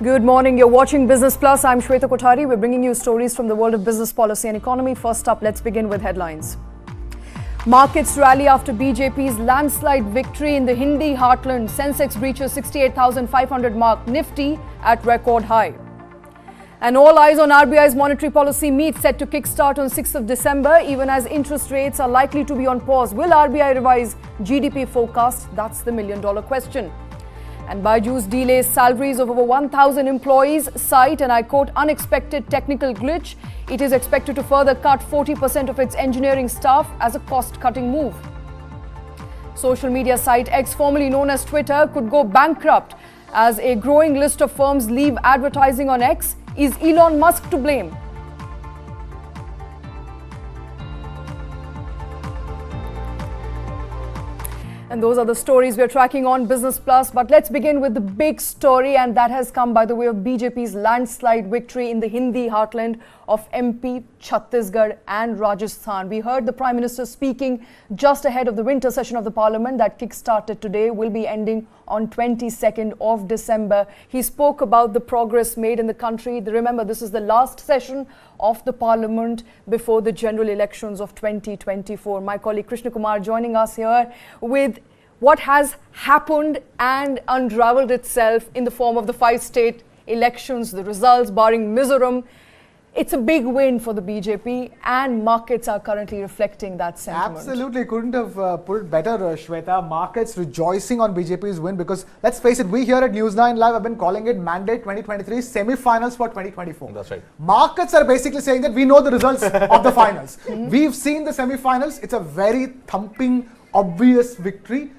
Good morning. You're watching Business Plus. I'm Shweta Kothari. We're bringing you stories from the world of business policy and economy. First up, let's begin with headlines. Markets rally after BJP's landslide victory in the Hindi heartland. Sensex breaches 68,500 mark. Nifty at record high. And all eyes on RBI's monetary policy meet set to kickstart on 6th of December, even as interest rates are likely to be on pause. Will RBI revise GDP forecast? That's the million-dollar question. And BYJU'S delays salaries of over 1,000 employees cite, and I quote, unexpected technical glitch. It is expected to further cut 40% of its engineering staff as a cost-cutting move. Social media site X, formerly known as Twitter, could go bankrupt as a growing list of firms leave advertising on X. Is Elon Musk to blame? And those are the stories we're tracking on Business Plus. But let's begin with the big story, and that has come by the way of BJP's landslide victory in the Hindi heartland of MP, Chhattisgarh and Rajasthan. We heard the Prime Minister speaking just ahead of the winter session of the Parliament that kick-started today, will be ending on 22nd of December. He spoke about the progress made in the country. Remember, this is the last session of the Parliament before the general elections of 2024. My colleague Krishna Kumar joining us here with what has happened and unraveled itself in the form of the 5 state elections, the results barring Mizoram. It's a big win for the BJP, and markets are currently reflecting that sentiment. Absolutely, couldn't have put it better, Shweta. Markets rejoicing on BJP's win because, let's face it, we here at News 9 Live have been calling it Mandate 2023 semi-finals for 2024. That's right. Markets are basically saying that we know the results of the finals. We've seen the semi-finals. It's a very thumping, obvious victory.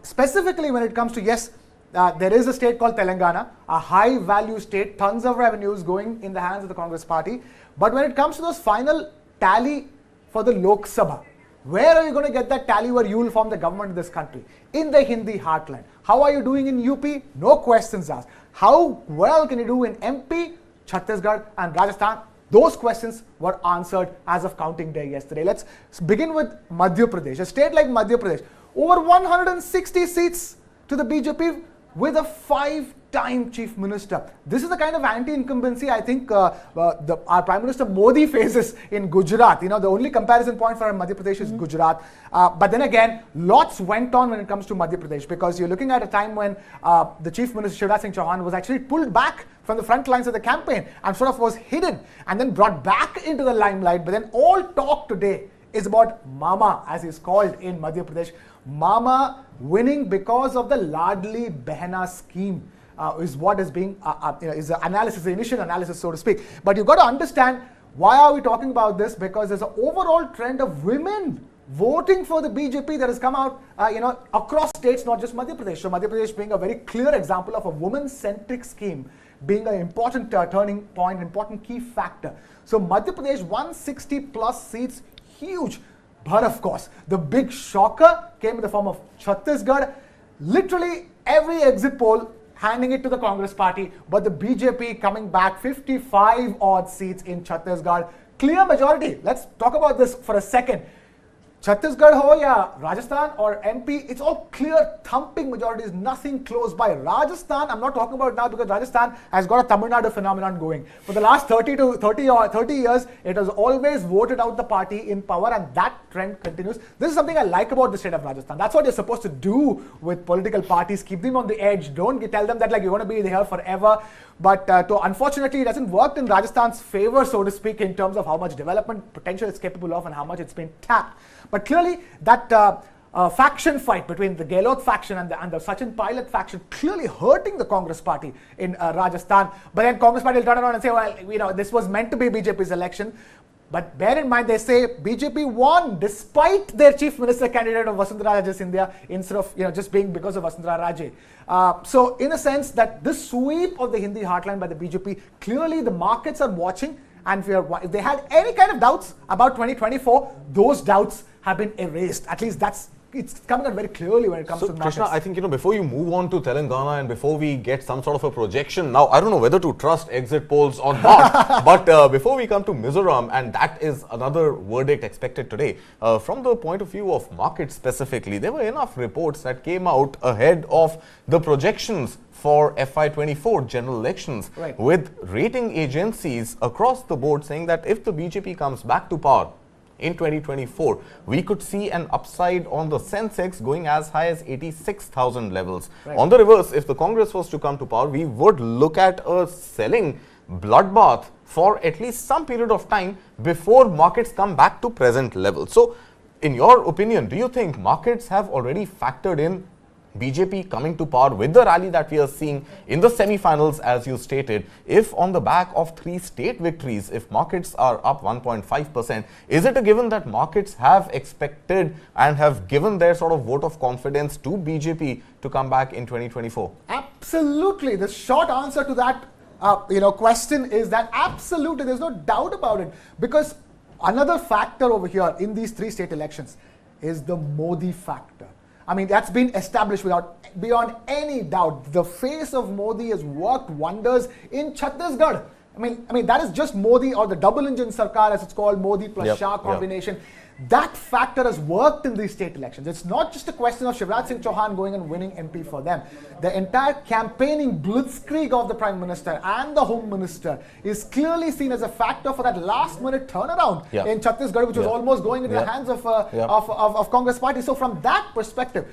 Specifically when it comes to, yes, there is a state called Telangana, a high-value state, tons of revenues going in the hands of the Congress party. But when it comes to those final tally for the Lok Sabha, where are you going to get that tally where you will form the government in this country? In the Hindi heartland. How are you doing in UP? No questions asked. How well can you do in MP, Chhattisgarh and Rajasthan? Those questions were answered as of counting day yesterday. Let's begin with Madhya Pradesh. A state like Madhya Pradesh, over 160 seats to the BJP, with a 5-time chief minister. This is the kind of anti-incumbency I think our Prime Minister Modi faces in Gujarat. You know, the only comparison point for Madhya Pradesh is Gujarat. But then again, lots went on when it comes to Madhya Pradesh, because you're looking at a time when the Chief Minister Shivraj Singh Chauhan was actually pulled back from the front lines of the campaign and sort of was hidden and then brought back into the limelight. But then all talk today is about Mama, as he's called in Madhya Pradesh. Mama winning because of the Ladli Behna scheme is what is being, is the analysis, the initial analysis, so to speak. But you've got to understand, why are we talking about this? Because there's an overall trend of women voting for the BJP that has come out, across states, not just Madhya Pradesh. So Madhya Pradesh being a very clear example of a woman-centric scheme, being an important turning point, important key factor. So Madhya Pradesh, 160 plus seats, huge. But of course, the big shocker came in the form of Chhattisgarh. Literally every exit poll handing it to the Congress party, but the BJP coming back 55 odd seats in Chhattisgarh. Clear majority. Let's talk about this for a second. Chhattisgarh ho ya Rajasthan or MP, it's all clear thumping majorities, nothing close by. Rajasthan, I'm not talking about now because Rajasthan has got a Tamil Nadu phenomenon going. For the last 30 years, it has always voted out the party in power, and that trend continues. This is something I like about the state of Rajasthan. That's what you're supposed to do with political parties. Keep them on the edge. Don't tell them that like you're going to be here forever. But unfortunately, it hasn't worked in Rajasthan's favor, so to speak, in terms of how much development potential it's capable of and how much it's been tapped. But clearly, that faction fight between the Gehlot faction and the Sachin Pilot faction clearly hurting the Congress party in Rajasthan. But then Congress party will turn around and say, well, this was meant to be BJP's election. But bear in mind, they say BJP won despite their chief minister candidate of Vasundhara Raje Scindia, instead of just being because of Vasundhara Raje. So in a sense that this sweep of the Hindi heartland by the BJP, clearly the markets are watching, and if they had any kind of doubts about 2024, those doubts have been erased. At least that's it's coming out very clearly when it comes to markets. Krishna, I think, before you move on to Telangana and before we get some sort of a projection, now I don't know whether to trust exit polls or not, but before we come to Mizoram, and that is another verdict expected today, from the point of view of markets specifically, there were enough reports that came out ahead of the projections for FY24 general elections, with rating agencies across the board saying that if the BJP comes back to power in 2024, we could see an upside on the Sensex going as high as 86,000 levels. On the reverse, if the Congress was to come to power, we would look at a selling bloodbath for at least some period of time before markets come back to present levels. So, in your opinion, do you think markets have already factored in BJP coming to power with the rally that we are seeing in the semi-finals, as you stated? If on the back of 3 state victories, if markets are up 1.5%, is it a given that markets have expected and have given their sort of vote of confidence to BJP to come back in 2024? Absolutely. The short answer to that question is that absolutely, there's no doubt about it, because another factor over here in these 3 state elections is the Modi factor. I mean, that's been established beyond any doubt. The face of Modi has worked wonders in Chhattisgarh. I mean that is just Modi, or the double engine Sarkar as it's called, Modi plus Shah combination. That factor has worked in these state elections. It's not just a question of Shivraj Singh Chauhan going and winning MP for them. The entire campaigning blitzkrieg of the Prime Minister and the Home Minister is clearly seen as a factor for that last minute turnaround in Chhattisgarh, which was almost going into the hands of Congress party. So from that perspective,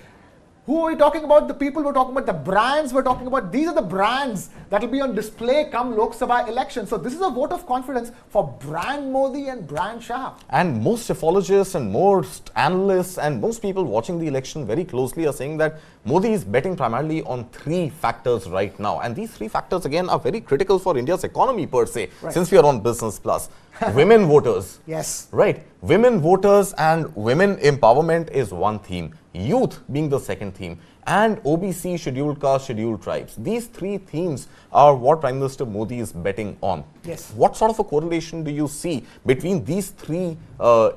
who are we talking about? The people we're talking about, the brands we're talking about. These are the brands that will be on display come Lok Sabha election. So this is a vote of confidence for brand Modi and brand Shah. And most psephologists and most analysts and most people watching the election very closely are saying that Modi is betting primarily on 3 factors right now. And these 3 factors again are very critical for India's economy per se, since we are on Business Plus. Women voters. Yes. Right. Women voters and women empowerment is one theme. Youth being the second theme. And OBC, scheduled caste, scheduled tribes. These 3 themes are what Prime Minister Modi is betting on. Yes. What sort of a correlation do you see between these 3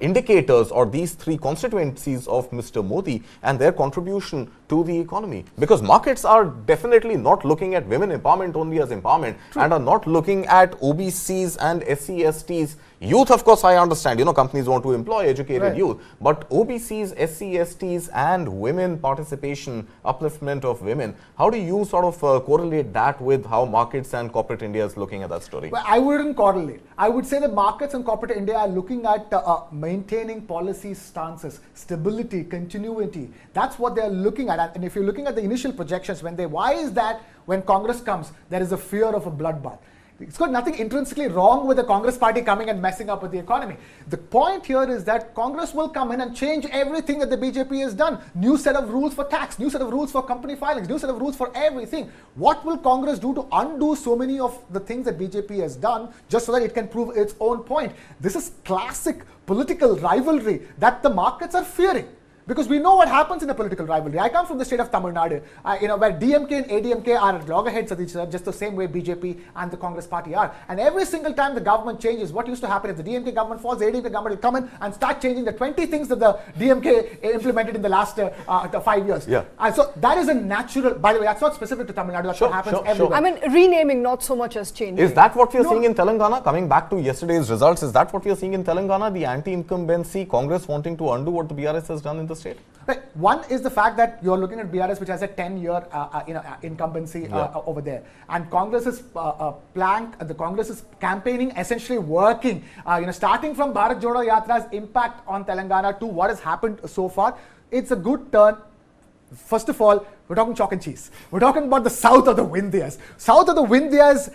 indicators or these 3 constituencies of Mr. Modi and their contribution to the economy? Because markets are definitely not looking at women empowerment only as empowerment and are not looking at OBCs and SC/STs. Youth, of course, I understand, companies want to employ educated youth, but OBCs, SC/STs and women participation, upliftment of women, how do you sort of correlate that with how markets and corporate India is looking at that story? Well, I wouldn't correlate. I would say that markets and corporate India are looking at maintaining policy stances, stability, continuity. That's what they're looking at. And if you're looking at the initial projections, why is that when Congress comes, there is a fear of a bloodbath? It's got nothing intrinsically wrong with the Congress party coming and messing up with the economy. The point here is that Congress will come in and change everything that the BJP has done. New set of rules for tax, new set of rules for company filings, new set of rules for everything. What will Congress do to undo so many of the things that BJP has done just so that it can prove its own point? This is classic political rivalry that the markets are fearing. Because we know what happens in a political rivalry. I come from the state of Tamil Nadu, where DMK and ADMK are at loggerheads with each other, just the same way BJP and the Congress party are. And every single time the government changes, what used to happen if the DMK government falls, the ADMK government will come in and start changing the 20 things that the DMK implemented in the last 5 years. And so that is a natural, by the way, that's not specific to Tamil Nadu, that's what happens everywhere. I mean, renaming not so much as changing. Is that what we are seeing in Telangana? Coming back to yesterday's results, is that what we are seeing in Telangana? The anti-incumbency, Congress wanting to undo what the BRS has done in the state? Right. One is the fact that you're looking at BRS, which has a 10-year incumbency over there, and Congress's the Congress's campaigning essentially working, starting from Bharat Jodo Yatra's impact on Telangana to what has happened so far. It's a good turn. First of all, we're talking chalk and cheese. We're talking about the south of the Vindhyas. South of the Vindhyas,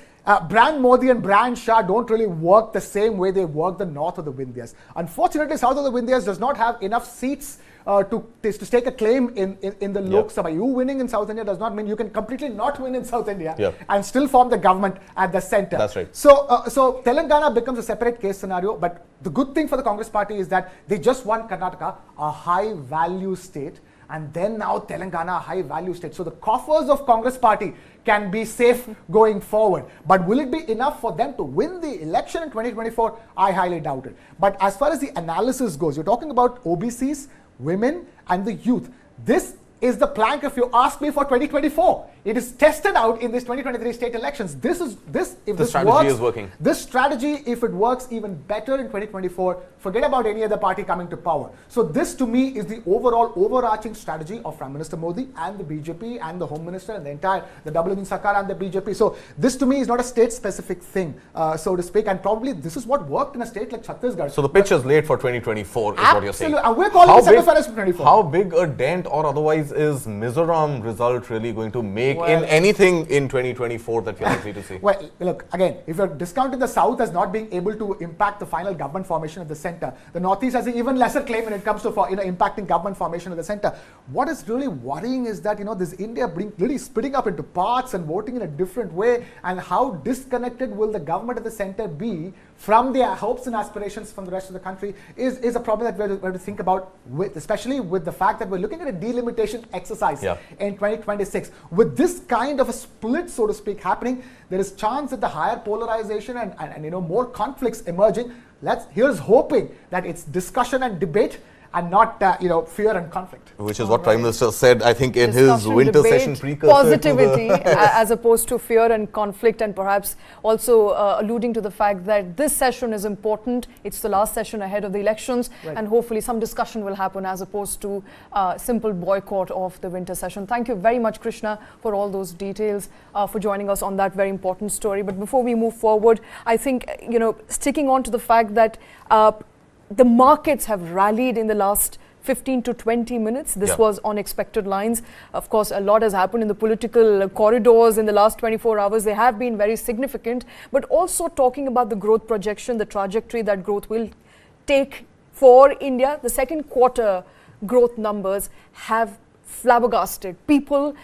brand Modi and brand Shah don't really work the same way they work the north of the Vindhyas. Unfortunately, south of the Vindhyas does not have enough seats to stake a claim in the Lok Sabha. You winning in South India does not mean you can completely not win in South India and still form the government at the center. That's right. So Telangana becomes a separate case scenario, but the good thing for the Congress party is that they just won Karnataka, a high value state, and then now Telangana, a high value state. So the coffers of Congress party can be safe going forward. But will it be enough for them to win the election in 2024? I highly doubt it. But as far as the analysis goes, you're talking about OBCs, women and the youth. This is the plank, if you ask me, for 2024. It is tested out in these 2023 state elections. This strategy is working. This strategy, if it works even better in 2024, forget about any other party coming to power. So this, to me, is the overall overarching strategy of Prime Minister Modi and the BJP and the Home Minister and the double engine Sarkar and the BJP. So this, to me, is not a state-specific thing, so to speak. And probably this is what worked in a state like Chhattisgarh. So the pitch is laid for 2024, is what you're saying. Absolutely. And we're calling the semi-finals for 2024. How big a dent or otherwise is Mizoram result really going to make in anything in 2024 that we're likely to see? Well, look, again, if you're discounting the South as not being able to impact the final government formation at the center, the Northeast has an even lesser claim when it comes to impacting government formation at the center. What is really worrying is that, this India really splitting up into parts and voting in a different way, and how disconnected will the government at the center be from their hopes and aspirations from the rest of the country is a problem that we have to think about, especially with the fact that we're looking at a delimitation exercise in 2026. With this kind of a split, so to speak, happening, there is chance that the higher polarization and more conflicts emerging. Here's hoping that it's discussion and debate and not fear and conflict. Which is what Prime Minister said, I think, in his winter session precursor. Positivity as opposed to fear and conflict, and perhaps also alluding to the fact that this session is important. It's the last session ahead of the elections, and hopefully some discussion will happen as opposed to simple boycott of the winter session. Thank you very much, Krishna, for all those details, for joining us on that very important story. But before we move forward, I think, sticking on to the fact that the markets have rallied in the last 15 to 20 minutes. This was on expected lines. Of course, a lot has happened in the political corridors in the last 24 hours. They have been very significant, but also talking about the growth projection, the trajectory that growth will take for India. The second quarter growth numbers have flabbergasted people,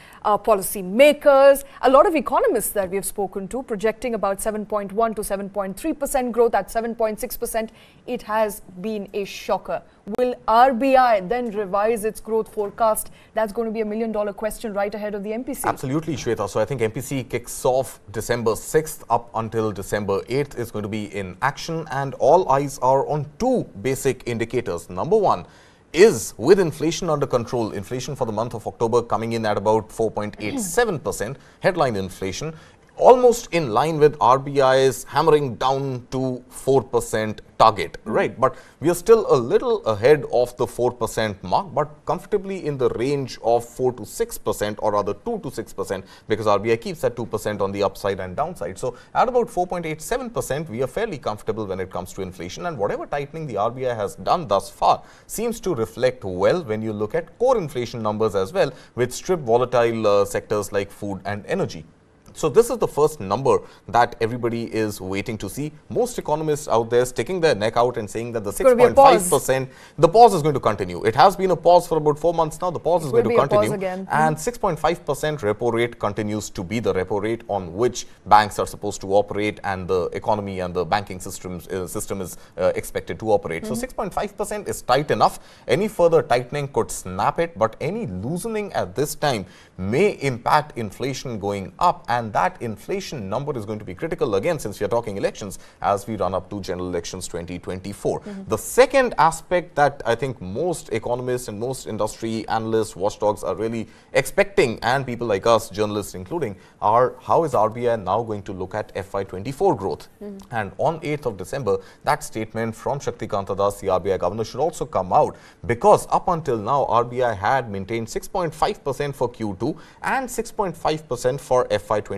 policy makers, a lot of economists that we have spoken to, projecting about 7.1 to 7.3% growth. At 7.6%, it has been a shocker. Will RBI then revise its growth forecast? That's going to be a $1 million question right ahead of the MPC. Absolutely, Shweta. So I think MPC kicks off December 6th up until December 8th is going to be in action, and all eyes are on two basic indicators. Number one is, with inflation under control, inflation for the month of October coming in at about 4.87%, headline inflation, almost in line with RBI's hammering down to 4% target, right? But we are still a little ahead of the 4% mark, but comfortably in the range of 4 to 6%, or rather 2 to 6%, because RBI keeps that 2% on the upside and downside. So at about 4.87%, we are fairly comfortable when it comes to inflation, and whatever tightening the RBI has done thus far seems to reflect well when you look at core inflation numbers as well, which strip volatile sectors like food and energy. So this is the first number that everybody is waiting to see. Most economists out there sticking their neck out and saying that the 6.5%, the pause is going to continue. It has been a pause for about 4 months now. The pause is going to continue. And 6.5% repo rate continues to be the repo rate on which banks are supposed to operate, and the economy and the banking system is expected to operate. So 6.5% is tight enough. Any further tightening could snap it, but any loosening at this time may impact inflation going up, and that inflation number is going to be critical again, since we are talking elections, as we run up to general elections 2024. The second aspect that I think most economists and most industry analysts, watchdogs are really expecting, and people like us, journalists including, are how is RBI now going to look at FY24 growth? And on 8th of December, that statement from Shaktikanta Das, the RBI governor, should also come out, because up until now, RBI had maintained 6.5% for Q2 and 6.5% for FY24.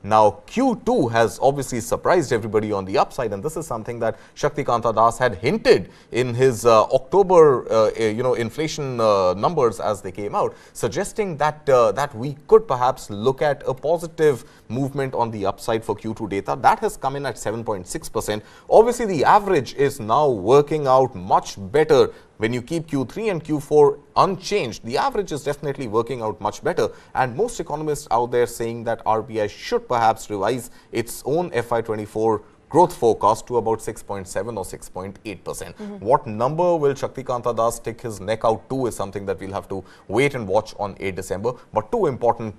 Now, Q2 has obviously surprised everybody on the upside, and this is something that Shaktikanta Das had hinted in his October, inflation numbers as they came out, suggesting that that we could perhaps look at a positive movement on the upside for Q2 data. That has come in at 7.6%. Obviously, the average is now working out much better. When you keep Q3 and Q4 unchanged, the average is definitely working out much better. And most economists out there saying that RBI should perhaps revise its own FY24 growth forecast to about 6.7 or 6.8%. What number will Shaktikanta Das stick his neck out to is something that we'll have to wait and watch on 8 December. But two important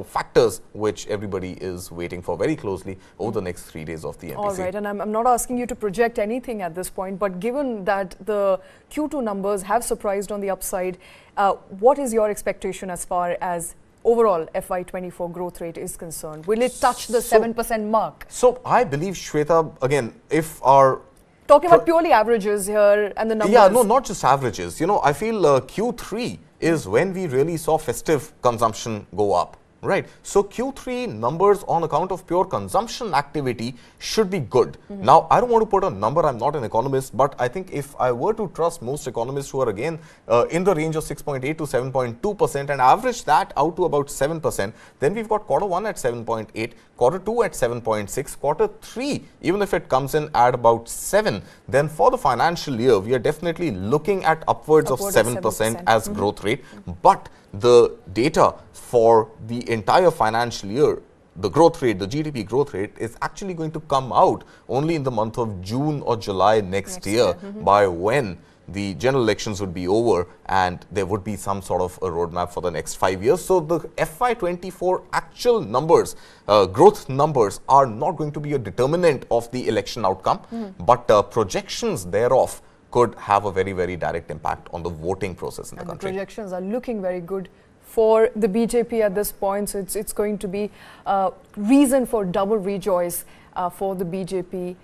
factors which everybody is waiting for very closely over the next 3 days of the MPC. All right, and I'm not asking you to project anything at this point, but given that the Q2 numbers have surprised on the upside, what is your expectation as far as overall FY24 growth rate is concerned? Will it touch the 7% mark? So I believe, Shweta, again, if our... Talking about purely averages here and the numbers. Yeah, no, not just averages. I feel Q3 is when we really saw festive consumption go up. Right. So Q3 numbers on account of pure consumption activity should be good. Now, I don't want to put a number. I'm not an economist, but I think if I were to trust most economists who are again in the range of 6.8 to 7.2% and average that out to about 7%, then we've got Q1 at 7.8, Q2 at 7.6, Q3, even if it comes in at about 7, then for the financial year, we are definitely looking at upwards of 7% as growth rate. But the data for the entire financial year, the growth rate, the GDP growth rate is actually going to come out only in the month of June or July next year, by when the general elections would be over and there would be some sort of a roadmap for the next 5 years. So the FY24 actual numbers, growth numbers, are not going to be a determinant of the election outcome, but projections thereof could have a very, very direct impact on the voting process in the country. The projections are looking very good for the BJP at this point, so it's going to be a reason for double rejoice for the BJP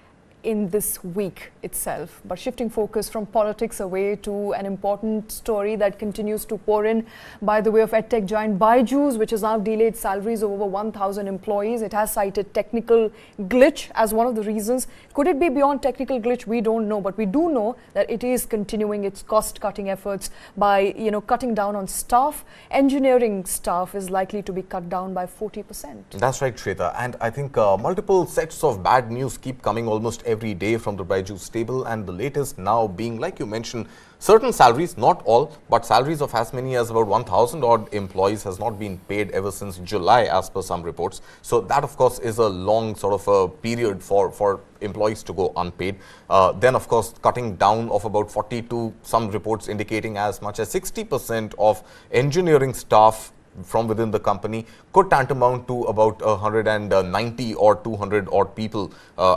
in this week itself. But shifting focus from politics away to an important story that continues to pour in by the way of edtech giant BYJU'S, which has now delayed salaries of over 1,000 employees. It has cited technical glitch as one of the reasons. Could it be beyond technical glitch? We don't know, but we do know that it is continuing its cost-cutting efforts by, cutting down on staff. Engineering staff is likely to be cut down by 40%. That's right, Shweta. And I think multiple sets of bad news keep coming almost every day from the BYJU'S stable, and the latest now being, like you mentioned, certain salaries, not all, but salaries of as many as about 1,000 odd employees has not been paid ever since July, as per some reports. So that, of course, is a long sort of a period for employees to go unpaid. Then, of course, cutting down of about 40 to some reports indicating as much as 60% of engineering staff from within the company could tantamount to about 190 or 200 odd people,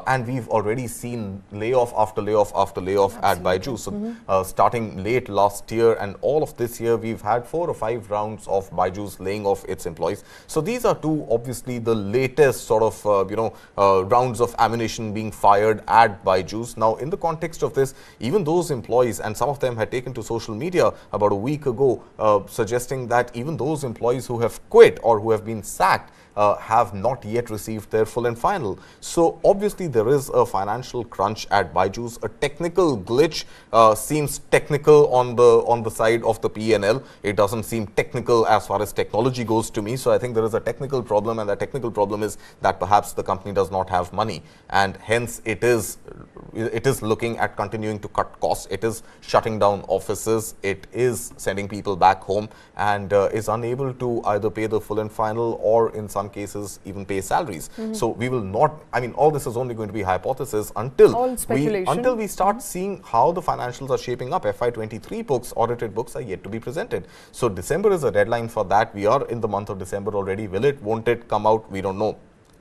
and we've already seen layoff after layoff after layoff at BYJU'S. So starting late last year and all of this year, we've had 4 or 5 rounds of BYJU'S laying off its employees. So these are two, obviously, the latest sort of rounds of ammunition being fired at BYJU'S. Now, in the context of this, even those employees, and some of them had taken to social media about a week ago, suggesting that even those employees who have quit or who have been sacked have not yet received their full and final. So obviously there is a financial crunch at BYJU'S. A technical glitch seems technical on the side of the P&L. It doesn't seem technical as far as technology goes to me. So I think there is a technical problem, and the technical problem is that perhaps the company does not have money, and hence it is looking at continuing to cut costs. It is shutting down offices. It is sending people back home, and is unable to either pay the full and final or in some cases even pay salaries. So we will not, all this is only going to be hypothesis until we start seeing how the financials are shaping up. FY23 books, audited books, are yet to be presented. So December is a deadline for that. We are in the month of December already. Will it, won't it come out? We don't know.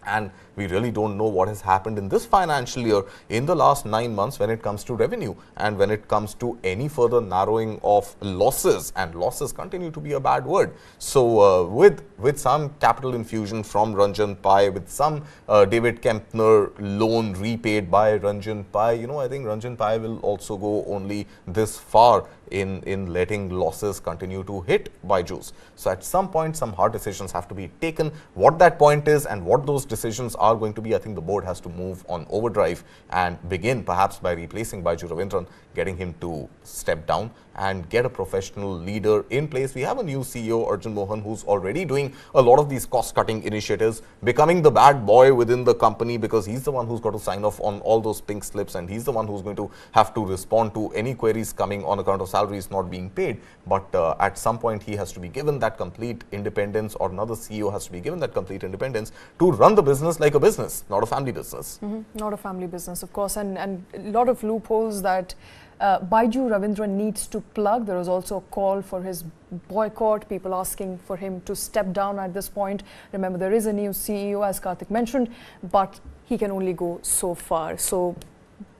And we really don't know what has happened in this financial year in the last 9 months when it comes to revenue and when it comes to any further narrowing of losses, and losses continue to be a bad word. So with some capital infusion from Ranjan Pai, with some David Kempner loan repaid by Ranjan Pai, I think Ranjan Pai will also go only this far in letting losses continue to hit BYJU'S. So at some point, some hard decisions have to be taken. What that point is and what those decisions are going to be, I think the board has to move on overdrive and begin perhaps by replacing Baiju Ravindran, getting him to step down and get a professional leader in place. We have a new CEO, Arjun Mohan, who's already doing a lot of these cost-cutting initiatives, becoming the bad boy within the company because he's the one who's got to sign off on all those pink slips, and he's the one who's going to have to respond to any queries coming on account of salaries not being paid, but at some point he has to be given that complete independence, or another CEO has to be given that complete independence to run the business like a business, not a family business. Not a family business, of course, and a lot of loopholes that Baiju Ravindran needs to plug. There was also a call for his boycott, people asking for him to step down at this point. Remember, there is a new CEO, as Karthik mentioned, but he can only go so far. So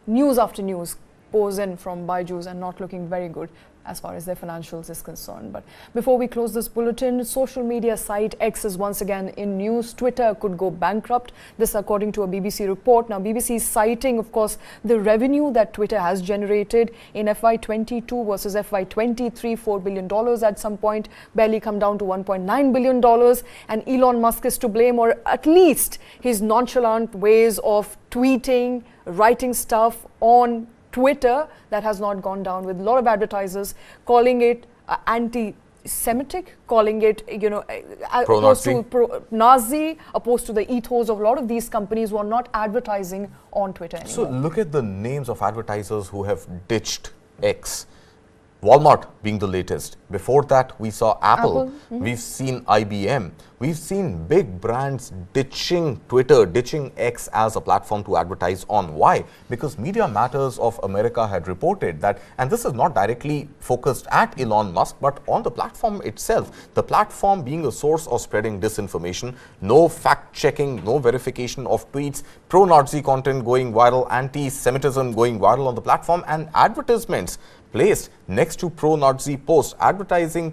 news after news pours in from Baiju's and not looking very good as far as their financials is concerned. But before we close this bulletin, social media site X is once again in news. Twitter could go bankrupt. This according to a BBC report. Now, BBC is citing, of course, the revenue that Twitter has generated in FY22 versus FY23, $4 billion at some point, barely come down to $1.9 billion. And Elon Musk is to blame, or at least his nonchalant ways of tweeting, writing stuff on Twitter that has not gone down, with a lot of advertisers calling it anti-Semitic, calling it, opposed to pro-Nazi, opposed to the ethos of a lot of these companies who are not advertising on Twitter anymore. So look at the names of advertisers who have ditched X. Walmart being the latest. Before that, we saw Apple. We've seen IBM. We've seen big brands ditching Twitter, ditching X as a platform to advertise on. Why? Because Media Matters of America had reported that, and this is not directly focused at Elon Musk, but on the platform itself. The platform being a source of spreading disinformation, no fact-checking, no verification of tweets, pro-Nazi content going viral, anti-Semitism going viral on the platform, and advertisements placed next to pro-Nazi posts, advertising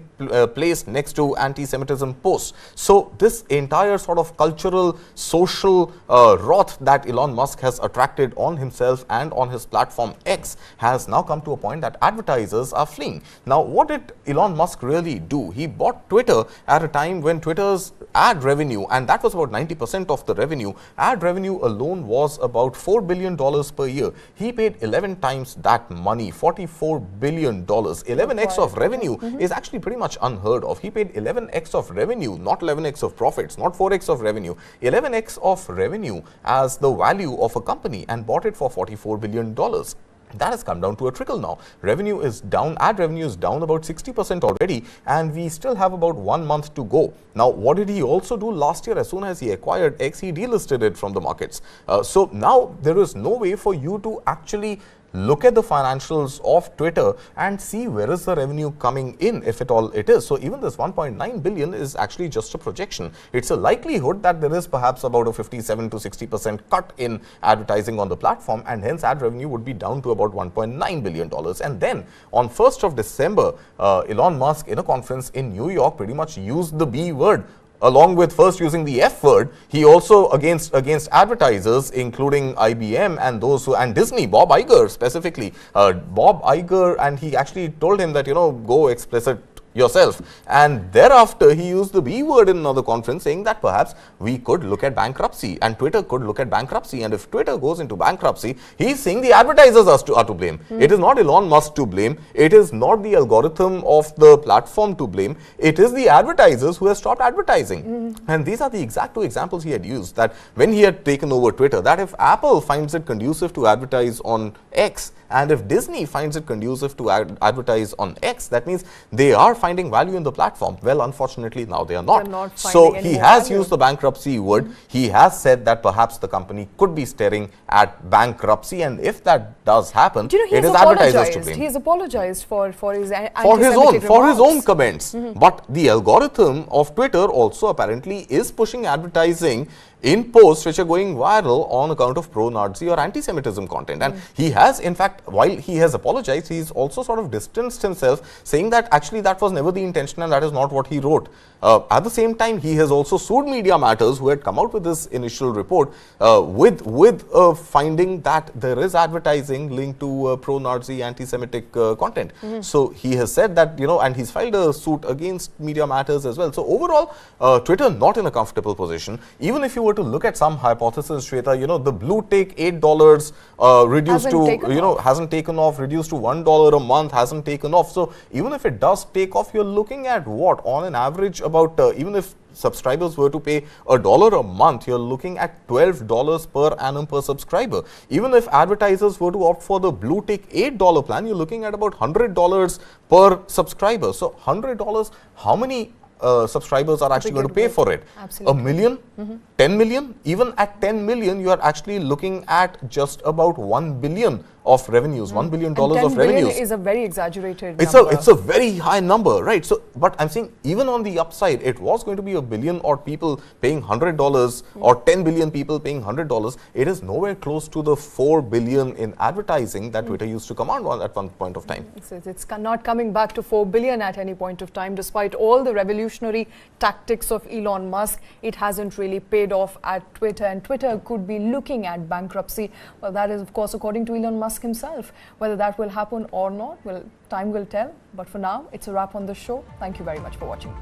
placed next to anti-Semitism posts. So this entire sort of cultural, social wrath that Elon Musk has attracted on himself and on his platform X has now come to a point that advertisers are fleeing. Now, what did Elon Musk really do? He bought Twitter at a time when Twitter's ad revenue, and that was about 90% of the revenue, ad revenue alone was about $4 billion per year. He paid 11 times that money, $44 billion. 11x of revenue is actually pretty much unheard of. He paid 11x of revenue, not 11x of profits, not 4x of revenue, 11x of revenue as the value of a company, and bought it for $44 billion. That has come down to a trickle now. Revenue is down, ad revenue is down about 60% already, and we still have about 1 month to go. Now, what did he also do last year? As soon as he acquired X, he delisted it from the markets. So now there is no way for you to actually look at the financials of Twitter and see where is the revenue coming in, if at all it is. So even this 1.9 billion is actually just a projection. It's a likelihood that there is perhaps about a 57 to 60% cut in advertising on the platform, and hence ad revenue would be down to about $1.9 billion. And then on 1st of December, Elon Musk in a conference in New York pretty much used the B word. Along with first using the F word, he also against advertisers, including IBM and those who, and Disney, Bob Iger specifically, Bob Iger, and he actually told him that, go explicit yourself. And thereafter, he used the B word in another conference, saying that perhaps we could look at bankruptcy, and Twitter could look at bankruptcy. And if Twitter goes into bankruptcy, he's saying the advertisers are to blame. It is not Elon Musk to blame. It is not the algorithm of the platform to blame. It is the advertisers who have stopped advertising. And these are the exact two examples he had used, that when he had taken over Twitter, that if Apple finds it conducive to advertise on X, and if Disney finds it conducive to advertise on X, that means they are finding value in the platform. Well, unfortunately, now they are not. So he has used the bankruptcy word. He has said that perhaps the company could be staring at bankruptcy, and if that does happen, it is advertisers to blame. He has apologized for his anti-Semitic for his own comments. But the algorithm of Twitter also apparently is pushing advertising in posts which are going viral on account of pro-Nazi or anti-Semitism content. And he has, in fact, while he has apologized, he's also sort of distanced himself, saying that actually that was never the intention and that is not what he wrote. At the same time, he has also sued Media Matters, who had come out with this initial report with finding that there is advertising linked to pro-Nazi, anti-Semitic content. So he has said that, and he's filed a suit against Media Matters as well. So overall, Twitter not in a comfortable position. Even if you were were to look at some hypothesis, Shweta, you know, the blue tick $8 reduced hasn't taken off, reduced to $1 a month, hasn't taken off. So even if it does take off, you're looking at what, on an average about, even if subscribers were to pay $1 a month, you're looking at $12 per annum per subscriber. Even if advertisers were to opt for the blue tick $8 plan, you're looking at about $100 per subscriber. So $100, how many subscribers are actually going to pay for it? Absolutely. A million? 10 million? Even at 10 million, you are actually looking at just about 1 billion of revenues, $1 billion of revenues. Is a very exaggerated number. It's a very high number, right? So, but I'm saying even on the upside, it was going to be a billion odd people paying $100 or 10 billion people paying $100. It is nowhere close to the 4 billion in advertising that Twitter used to command at one point of time. It's not coming back to 4 billion at any point of time. Despite all the revolutionary tactics of Elon Musk, it hasn't really paid off at Twitter, and Twitter could be looking at bankruptcy. Well, that is of course according to Elon Musk himself. Whether that will happen or not, well, time will tell. But for now, it's a wrap on the show. Thank you very much for watching.